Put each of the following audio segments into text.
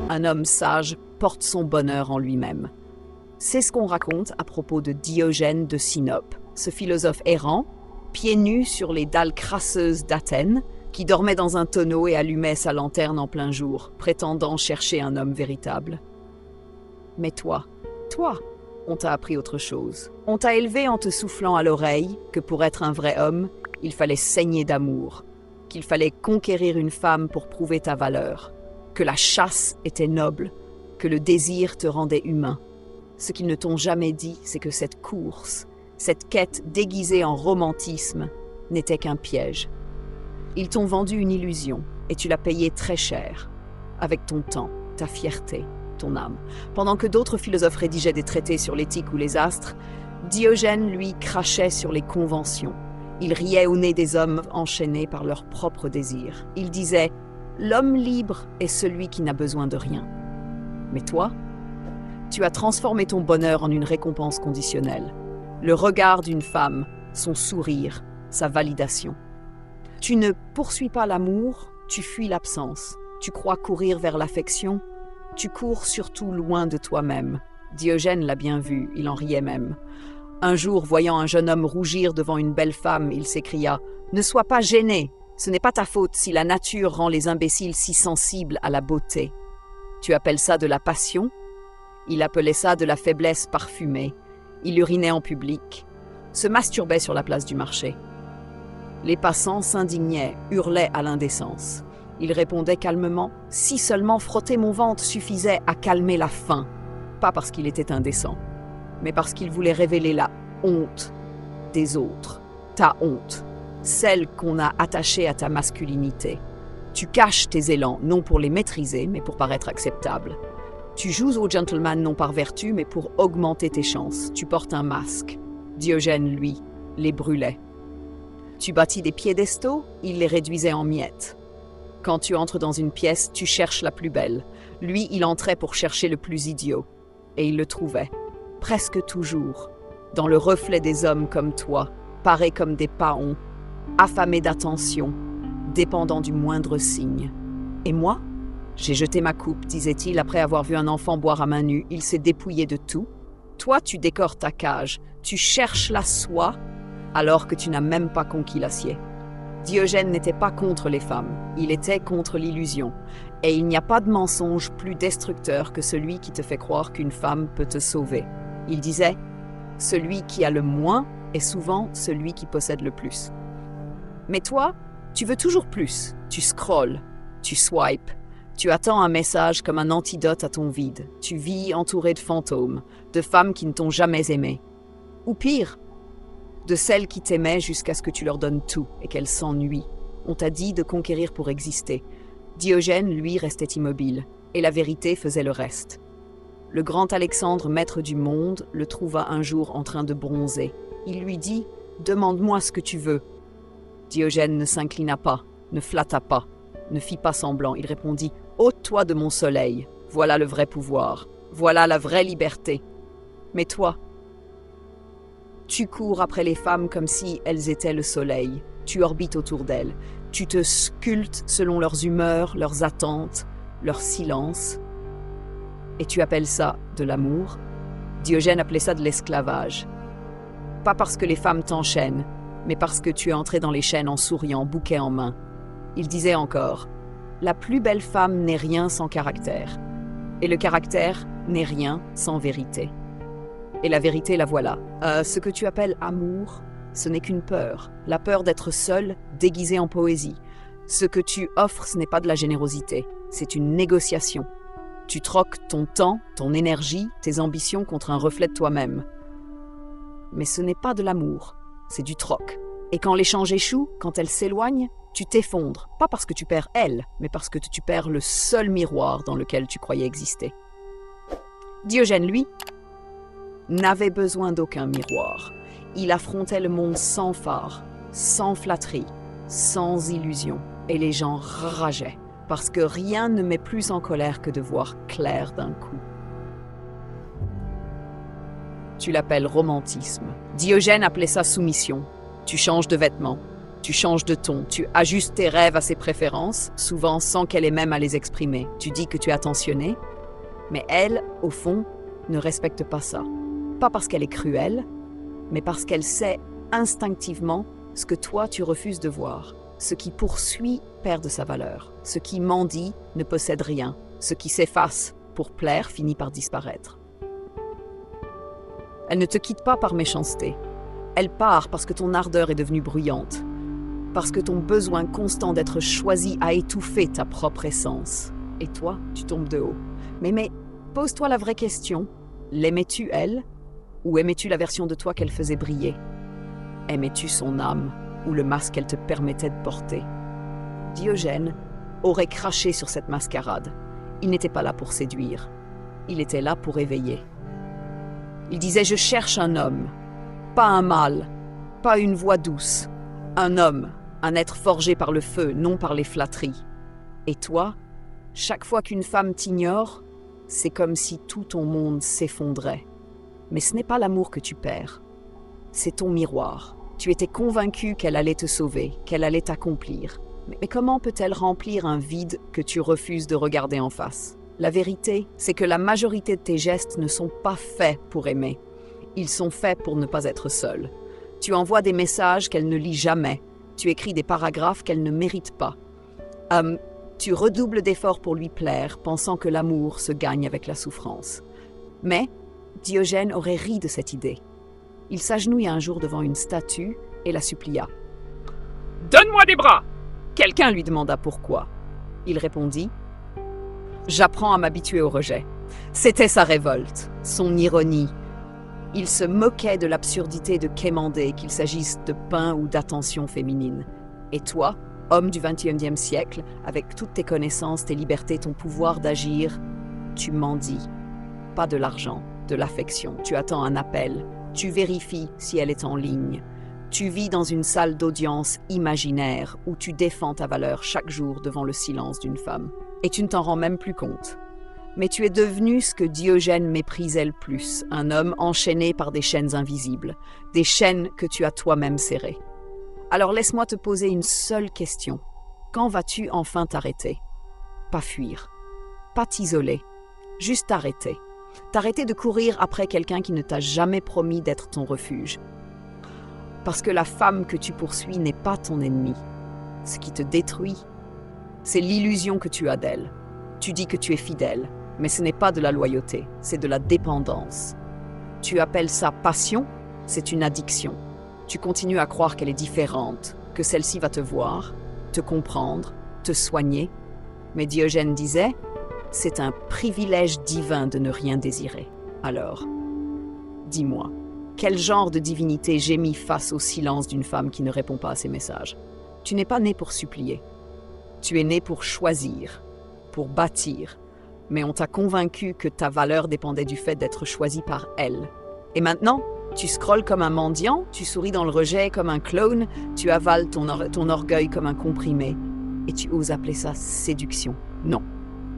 Un homme sage porte son bonheur en lui-même. C'est ce qu'on raconte à propos de Diogène de Sinope, ce philosophe errant, pieds nus sur les dalles crasseuses d'Athènes, qui dormait dans un tonneau et allumait sa lanterne en plein jour, prétendant chercher un homme véritable. Mais toi, on t'a appris autre chose. On t'a élevé en te soufflant à l'oreille que pour être un vrai homme, il fallait saigner d'amour, qu'il fallait conquérir une femme pour prouver ta valeur, que la chasse était noble, que le désir te rendait humain. Ce qu'ils ne t'ont jamais dit, c'est que cette course, cette quête déguisée en romantisme, n'était qu'un piège. Ils t'ont vendu une illusion et tu l'as payée très cher, avec ton temps, ta fierté, ton âme. Pendant que d'autres philosophes rédigeaient des traités sur l'éthique ou les astres, Diogène, lui, crachait sur les conventions. Il riait au nez des hommes enchaînés par leurs propres désirs. Il disait « L'homme libre est celui qui n'a besoin de rien ». Mais toi, tu as transformé ton bonheur en une récompense conditionnelle. Le regard d'une femme, son sourire, sa validation. Tu ne poursuis pas l'amour, tu fuis l'absence. Tu crois courir vers l'affection, tu cours surtout loin de toi-même. Diogène l'a bien vu, il en riait même. Un jour, voyant un jeune homme rougir devant une belle femme, il s'écria « Ne sois pas gêné, ce n'est pas ta faute si la nature rend les imbéciles si sensibles à la beauté. Tu appelles ça de la passion ?» Il appelait ça de la faiblesse parfumée. Il urinait en public, se masturbait sur la place du marché. Les passants s'indignaient, hurlaient à l'indécence. Il répondait calmement « Si seulement frotter mon ventre suffisait à calmer la faim !» Pas parce qu'il était indécent, mais parce qu'il voulait révéler la honte des autres. Ta honte, celle qu'on a attachée à ta masculinité. Tu caches tes élans, non pour les maîtriser, mais pour paraître acceptable. Tu joues au gentleman non par vertu, mais pour augmenter tes chances. Tu portes un masque. Diogène, lui, les brûlait. Tu bâtis des piédestaux, il les réduisait en miettes. Quand tu entres dans une pièce, tu cherches la plus belle. Lui, il entrait pour chercher le plus idiot. Et il le trouvait, presque toujours, dans le reflet des hommes comme toi, parés comme des paons, affamés d'attention, dépendant du moindre signe. Et moi, j'ai jeté ma coupe, disait-il, après avoir vu un enfant boire à main nue. Il s'est dépouillé de tout. Toi, tu décores ta cage, tu cherches la soie, alors que tu n'as même pas conquis l'acier. Diogène n'était pas contre les femmes, il était contre l'illusion. Et il n'y a pas de mensonge plus destructeur que celui qui te fait croire qu'une femme peut te sauver. Il disait « Celui qui a le moins est souvent celui qui possède le plus. » Mais toi, tu veux toujours plus. Tu scrolles, tu swipes, tu attends un message comme un antidote à ton vide. Tu vis entouré de fantômes, de femmes qui ne t'ont jamais aimé. Ou pire, de celles qui t'aimaient jusqu'à ce que tu leur donnes tout et qu'elles s'ennuient. On t'a dit de conquérir pour exister. Diogène, lui, restait immobile, et la vérité faisait le reste. Le grand Alexandre, maître du monde, le trouva un jour en train de bronzer. Il lui dit « Demande-moi ce que tu veux ». Diogène ne s'inclina pas, ne flatta pas, ne fit pas semblant. Il répondit « Ôte-toi de mon soleil, voilà le vrai pouvoir, voilà la vraie liberté. Mais toi, tu cours après les femmes comme si elles étaient le soleil, tu orbites autour d'elles, tu te sculptes selon leurs humeurs, leurs attentes, leur silence. Et tu appelles ça de l'amour? Diogène appelait ça de l'esclavage. Pas parce que les femmes t'enchaînent, mais parce que tu es entré dans les chaînes en souriant, bouquet en main. Il disait encore, la plus belle femme n'est rien sans caractère, et le caractère n'est rien sans vérité. Et la vérité, la voilà. Ce que tu appelles amour, ce n'est qu'une peur. La peur d'être seul, déguisée en poésie. Ce que tu offres, ce n'est pas de la générosité. C'est une négociation. Tu troques ton temps, ton énergie, tes ambitions contre un reflet de toi-même. Mais ce n'est pas de l'amour, c'est du troc. Et quand l'échange échoue, quand elle s'éloigne, tu t'effondres. Pas parce que tu perds elle, mais parce que tu perds le seul miroir dans lequel tu croyais exister. Diogène, lui, n'avait besoin d'aucun miroir. Il affrontait le monde sans phare, sans flatterie, sans illusion. Et les gens rageaient, parce que rien ne met plus en colère que de voir clair d'un coup. Tu l'appelles romantisme. Diogène appelait ça soumission. Tu changes de vêtements, Tu changes de ton, tu ajustes tes rêves à ses préférences, souvent sans qu'elle ait même à les exprimer. Tu dis que tu es attentionné, mais elle, au fond, ne respecte pas ça. Pas parce qu'elle est cruelle, mais parce qu'elle sait instinctivement ce que toi tu refuses de voir. Ce qui poursuit perd de sa valeur. Ce qui mendie ne possède rien. Ce qui s'efface pour plaire finit par disparaître. Elle ne te quitte pas par méchanceté. Elle part parce que ton ardeur est devenue bruyante. Parce que ton besoin constant d'être choisi a étouffé ta propre essence. Et toi, tu tombes de haut. Mais pose-toi la vraie question. L'aimais-tu, elle? Ou aimais-tu la version de toi qu'elle faisait briller? Aimais-tu son âme ou le masque qu'elle te permettait de porter? Diogène aurait craché sur cette mascarade. Il n'était pas là pour séduire. Il était là pour éveiller. Il disait « Je cherche un homme, pas un mâle, pas une voix douce. Un homme, un être forgé par le feu, non par les flatteries. Et toi, chaque fois qu'une femme t'ignore, c'est comme si tout ton monde s'effondrait. Mais ce n'est pas l'amour que tu perds. C'est ton miroir. Tu étais convaincu qu'elle allait te sauver, qu'elle allait t'accomplir. Mais comment peut-elle remplir un vide que tu refuses de regarder en face? La vérité, c'est que la majorité de tes gestes ne sont pas faits pour aimer. Ils sont faits pour ne pas être seul. Tu envoies des messages qu'elle ne lit jamais. Tu écris des paragraphes qu'elle ne mérite pas. Tu redoubles d'efforts pour lui plaire, pensant que l'amour se gagne avec la souffrance. Mais Diogène aurait ri de cette idée. Il s'agenouilla un jour devant une statue et la supplia. « Donne-moi des bras !» Quelqu'un lui demanda pourquoi. Il répondit « J'apprends à m'habituer au rejet. » C'était sa révolte, son ironie. Il se moquait de l'absurdité de quémander, qu'il s'agisse de pain ou d'attention féminine. Et toi, homme du XXIe siècle, avec toutes tes connaissances, tes libertés, ton pouvoir d'agir, tu mendis. Pas de l'argent, de l'affection. Tu attends un appel. Tu vérifies si elle est en ligne. Tu vis dans une salle d'audience imaginaire où tu défends ta valeur chaque jour devant le silence d'une femme. Et tu ne t'en rends même plus compte. Mais tu es devenu ce que Diogène méprisait le plus, un homme enchaîné par des chaînes invisibles, des chaînes que tu as toi-même serrées. Alors laisse-moi te poser une seule question. Quand vas-tu enfin t'arrêter? Pas fuir, pas t'isoler, juste t'arrêter. T'arrêter de courir après quelqu'un qui ne t'a jamais promis d'être ton refuge. Parce que la femme que tu poursuis n'est pas ton ennemi. Ce qui te détruit, c'est l'illusion que tu as d'elle. Tu dis que tu es fidèle, mais ce n'est pas de la loyauté, c'est de la dépendance. Tu appelles ça passion, c'est une addiction. Tu continues à croire qu'elle est différente, que celle-ci va te voir, te comprendre, te soigner. Mais Diogène disait, c'est un privilège divin de ne rien désirer. Alors, dis-moi, quel genre de divinité gémit face au silence d'une femme qui ne répond pas à ses messages? Tu n'es pas né pour supplier. Tu es né pour choisir, pour bâtir. Mais on t'a convaincu que ta valeur dépendait du fait d'être choisi par elle. Et maintenant, tu scrolles comme un mendiant, tu souris dans le rejet comme un clown, tu avales ton orgueil comme un comprimé. Et tu oses appeler ça séduction. Non,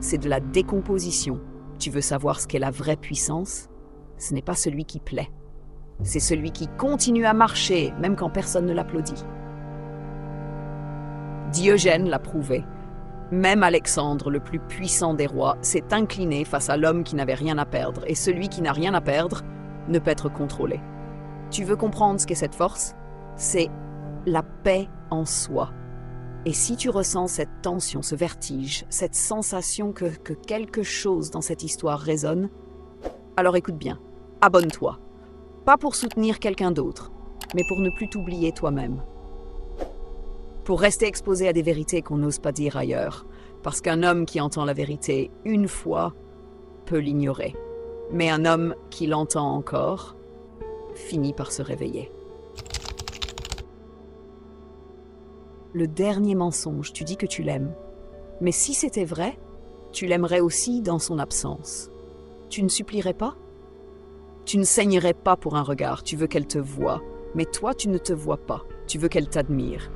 c'est de la décomposition. Tu veux savoir ce qu'est la vraie puissance? Ce n'est pas celui qui plaît. C'est celui qui continue à marcher, même quand personne ne l'applaudit. Diogène l'a prouvé. Même Alexandre, le plus puissant des rois, s'est incliné face à l'homme qui n'avait rien à perdre. Et celui qui n'a rien à perdre ne peut être contrôlé. Tu veux comprendre ce qu'est cette force? C'est la paix en soi. Et si tu ressens cette tension, ce vertige, cette sensation que quelque chose dans cette histoire résonne, alors écoute bien, abonne-toi. Pas pour soutenir quelqu'un d'autre, mais pour ne plus t'oublier toi-même. Pour rester exposé à des vérités qu'on n'ose pas dire ailleurs, parce qu'un homme qui entend la vérité une fois peut l'ignorer, mais un homme qui l'entend encore finit par se réveiller. Le dernier mensonge, tu dis que tu l'aimes, mais si c'était vrai, tu l'aimerais aussi dans son absence. Tu ne supplierais pas? Tu ne saignerais pas pour un regard, tu veux qu'elle te voie, mais toi tu ne te vois pas, tu veux qu'elle t'admire.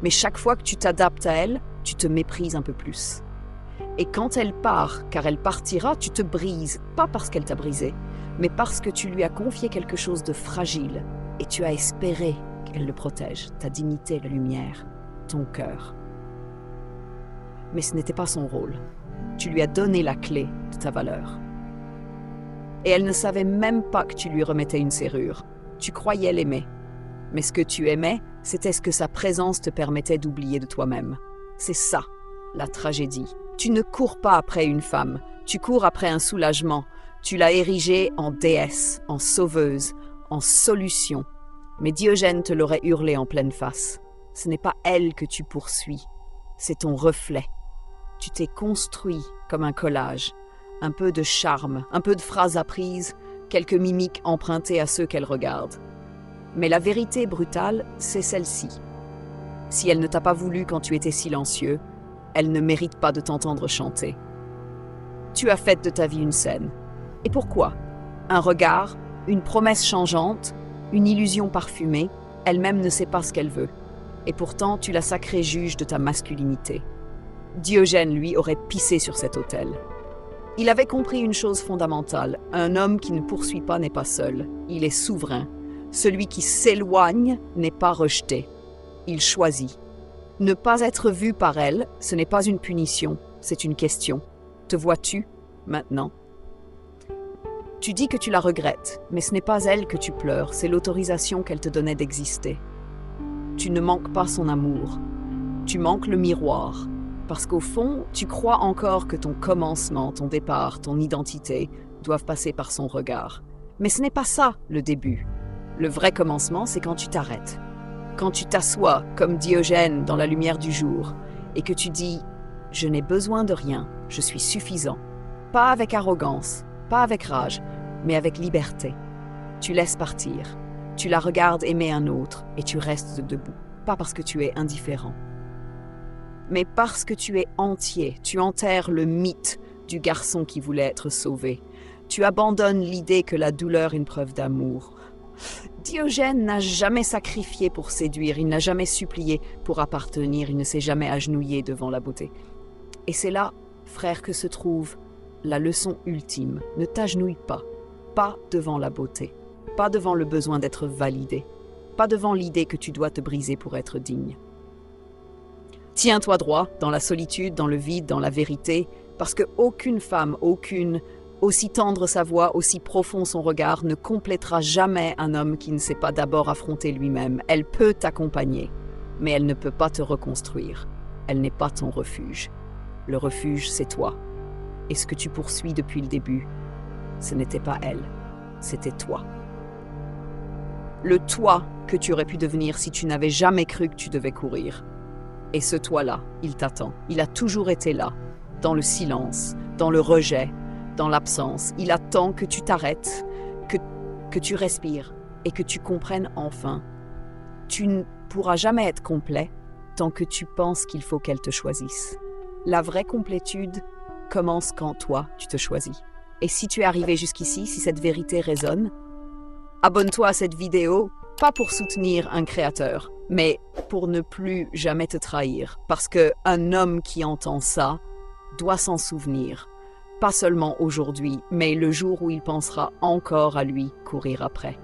Mais chaque fois que tu t'adaptes à elle, tu te méprises un peu plus. Et quand elle part, car elle partira, tu te brises, pas parce qu'elle t'a brisé, mais parce que tu lui as confié quelque chose de fragile, et tu as espéré elle le protège, ta dignité, la lumière, ton cœur. Mais ce n'était pas son rôle. Tu lui as donné la clé de ta valeur. Et elle ne savait même pas que tu lui remettais une serrure. Tu croyais l'aimer. Mais ce que tu aimais, c'était ce que sa présence te permettait d'oublier de toi-même. C'est ça, la tragédie. Tu ne cours pas après une femme, tu cours après un soulagement. Tu l'as érigée en déesse, en sauveuse, en solution. Mais Diogène te l'aurait hurlé en pleine face. Ce n'est pas elle que tu poursuis, c'est ton reflet. Tu t'es construit comme un collage, un peu de charme, un peu de phrases apprises, quelques mimiques empruntées à ceux qu'elle regarde. Mais la vérité brutale, c'est celle-ci. Si elle ne t'a pas voulu quand tu étais silencieux, elle ne mérite pas de t'entendre chanter. Tu as fait de ta vie une scène. Et pourquoi? Un regard, une promesse changeante, une illusion parfumée, elle-même ne sait pas ce qu'elle veut. Et pourtant, tu la sacrée juge de ta masculinité. Diogène, lui, aurait pissé sur cet autel. Il avait compris une chose fondamentale. Un homme qui ne poursuit pas n'est pas seul. Il est souverain. Celui qui s'éloigne n'est pas rejeté. Il choisit. Ne pas être vu par elle, ce n'est pas une punition, c'est une question. Te vois-tu maintenant? Tu dis que tu la regrettes, mais ce n'est pas elle que tu pleures, c'est l'autorisation qu'elle te donnait d'exister. Tu ne manques pas son amour. Tu manques le miroir. Parce qu'au fond, tu crois encore que ton commencement, ton départ, ton identité doivent passer par son regard. Mais ce n'est pas ça, le début. Le vrai commencement, c'est quand tu t'arrêtes. Quand tu t'assois, comme Diogène, dans la lumière du jour, et que tu dis « Je n'ai besoin de rien, je suis suffisant ». Pas avec arrogance, pas avec rage, mais avec liberté. Tu laisses partir. Tu la regardes aimer un autre, et tu restes debout. Pas parce que tu es indifférent, mais parce que tu es entier, tu enterres le mythe du garçon qui voulait être sauvé. Tu abandonnes l'idée que la douleur est une preuve d'amour. Diogène n'a jamais sacrifié pour séduire, il n'a jamais supplié pour appartenir, il ne s'est jamais agenouillé devant la beauté. Et c'est là, frère, que se trouve la leçon ultime. Ne t'agenouille pas devant la beauté, pas devant le besoin d'être validé, pas devant l'idée que tu dois te briser pour être digne. Tiens-toi droit, dans la solitude, dans le vide, dans la vérité, parce qu'aucune femme, aucune, aussi tendre sa voix, aussi profond son regard, ne complétera jamais un homme qui ne sait pas d'abord affronter lui-même. Elle peut t'accompagner, mais elle ne peut pas te reconstruire. Elle n'est pas ton refuge. Le refuge, c'est toi. Et ce que tu poursuis depuis le début, ce n'était pas elle, c'était toi. Le toi que tu aurais pu devenir si tu n'avais jamais cru que tu devais courir. Et ce toi-là, il t'attend. Il a toujours été là, dans le silence, dans le rejet, dans l'absence. Il attend que tu t'arrêtes, que tu respires et que tu comprennes enfin. Tu ne pourras jamais être complet tant que tu penses qu'il faut qu'elle te choisisse. La vraie complétude commence quand toi, tu te choisis. Et si tu es arrivé jusqu'ici, si cette vérité résonne, abonne-toi à cette vidéo, pas pour soutenir un créateur, mais pour ne plus jamais te trahir. Parce qu'un homme qui entend ça doit s'en souvenir. Pas seulement aujourd'hui, mais le jour où il pensera encore à lui courir après.